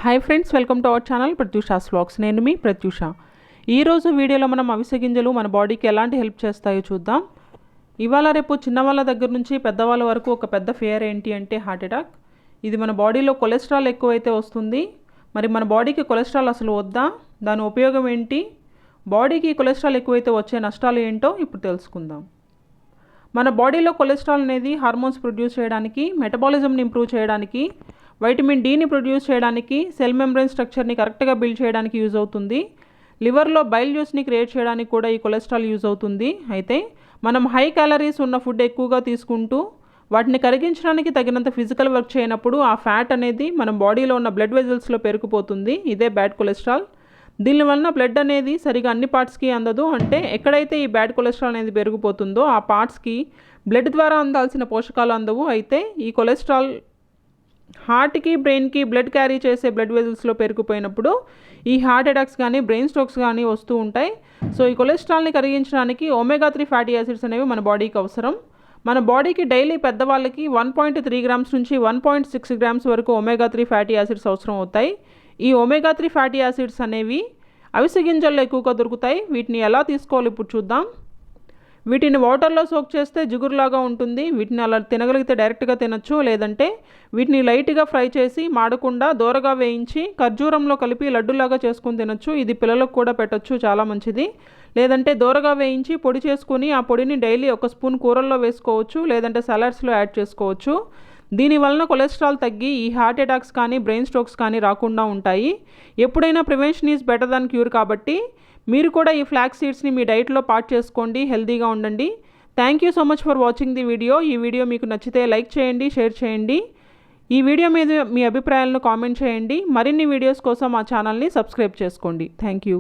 Hi friends, welcome to our channel Pratyusha's vlogs. నేను మీ ప్రత్యూష. ఈరోజు వీడియోలో మనం అవిసె గింజలు మన బాడీకి ఎలాంటి హెల్ప్ చేస్తాయో చూద్దాం. ఇవాళ రేపు చిన్నవాళ్ళ దగ్గర నుంచి పెద్దవాళ్ళ వరకు ఒక పెద్ద ఫియర్ ఏంటి అంటే హార్ట్ అటాక్. ఇది మన బాడీలో కొలెస్ట్రాల్ ఎక్కువైతే వస్తుంది. మరి మన బాడీకి కొలెస్ట్రాల్ అసలు వద్దా, దాని ఉపయోగం ఏంటి, బాడీకి కొలెస్ట్రాల్ ఎక్కువైతే వచ్చే నష్టాలు ఏంటో ఇప్పుడు తెలుసుకుందాం. మన బాడీలో కొలెస్ట్రాల్ అనేది హార్మోన్స్ ప్రొడ్యూస్ చేయడానికి, మెటబాలిజంని ఇంప్రూవ్ చేయడానికి, వైటమిన్ డీని ప్రొడ్యూస్ చేయడానికి, సెల్ మెంబ్రెయిన్ స్ట్రక్చర్ని కరెక్ట్గా బిల్డ్ చేయడానికి యూజ్ అవుతుంది. లివర్లో బైల్ జ్యూస్ని క్రియేట్ చేయడానికి కూడా ఈ కొలెస్ట్రాల్ యూజ్ అవుతుంది. అయితే మనం హై క్యాలరీస్ ఉన్న ఫుడ్ ఎక్కువగా తీసుకుంటూ వాటిని కరిగించడానికి తగినంత ఫిజికల్ వర్క్ చేయనప్పుడు ఆ ఫ్యాట్ అనేది మన బాడీలో ఉన్న బ్లడ్ వెజల్స్లో పెరిగిపోతుంది. ఇదే బ్యాడ్ కొలెస్ట్రాల్. దీనివలన బ్లడ్ అనేది సరిగా అన్ని పార్ట్స్కి అందదు. అంటే ఎక్కడైతే ఈ బ్యాడ్ కొలెస్ట్రాల్ అనేది పెరిగిపోతుందో ఆ పార్ట్స్కి బ్లడ్ ద్వారా అందాల్సిన పోషకాలు అందవు. అయితే ఈ కొలెస్ట్రాల్ హార్ట్కి, బ్రెయిన్కి బ్లడ్ క్యారీ చేసే బ్లడ్ వెజల్స్లో పెరిగిపోయినప్పుడు ఈ హార్ట్ అటాక్స్ కానీ, బ్రెయిన్ స్ట్రోక్స్ కానీ వస్తూ ఉంటాయి. సో ఈ కొలెస్ట్రాల్ని కరిగించడానికి omega-3 ఫ్యాటీ యాసిడ్స్ అనేవి మన బాడీకి అవసరం. మన బాడీకి డైలీ పెద్దవాళ్ళకి 1.3 గ్రామ్స్ నుంచి 1.6 గ్రామ్స్ వరకు omega-3 ఫ్యాటీ యాసిడ్స్ అవసరం అవుతాయి. ఈ omega-3 ఫ్యాటీ యాసిడ్స్ అనేవి అవిసె గింజల్లో ఎక్కువగా దొరుకుతాయి. వీటిని ఎలా తీసుకోవాలి ఇప్పుడు చూద్దాం. వీటిని వాటర్లో సోక్ చేస్తే జిగురులాగా ఉంటుంది. వీటిని అలా తినగలిగితే డైరెక్ట్గా తినచ్చు. లేదంటే వీటిని లైట్గా ఫ్రై చేసి మాడకుండా దోరగా వేయించి ఖర్జూరంలో కలిపి లడ్డులాగా చేసుకుని తినచ్చు. ఇది పిల్లలకు కూడా పెట్టచ్చు, చాలా మంచిది. లేదంటే దోరగా వేయించి పొడి చేసుకుని ఆ పొడిని డైలీ 1 స్పూన్ కూరల్లో వేసుకోవచ్చు. లేదంటే సలాడ్స్లో యాడ్ చేసుకోవచ్చు. దీనివలన కొలెస్ట్రాల్ తగ్గి ఈ హార్ట్ అటాక్స్ కానీ, బ్రెయిన్ స్ట్రోక్స్ కానీ రాకుండా ఉంటాయి. ఎప్పుడైనా prevention is better than cure కాబట్టి మీరు కూడా ఈ ఫ్లాక్స్ సీడ్స్ని మీ డైట్లో పార్ట్ చేసుకోండి, హెల్తీగా ఉండండి. Thank you so much for watching the video. ఈ వీడియో మీకు నచ్చితే లైక్ చేయండి, షేర్ చేయండి. ఈ వీడియో మీద మీ అభిప్రాయాలను కామెంట్ చేయండి. మరిన్ని వీడియోస్ కోసం మా ఛానల్ని సబ్స్క్రైబ్ చేసుకోండి. Thank you.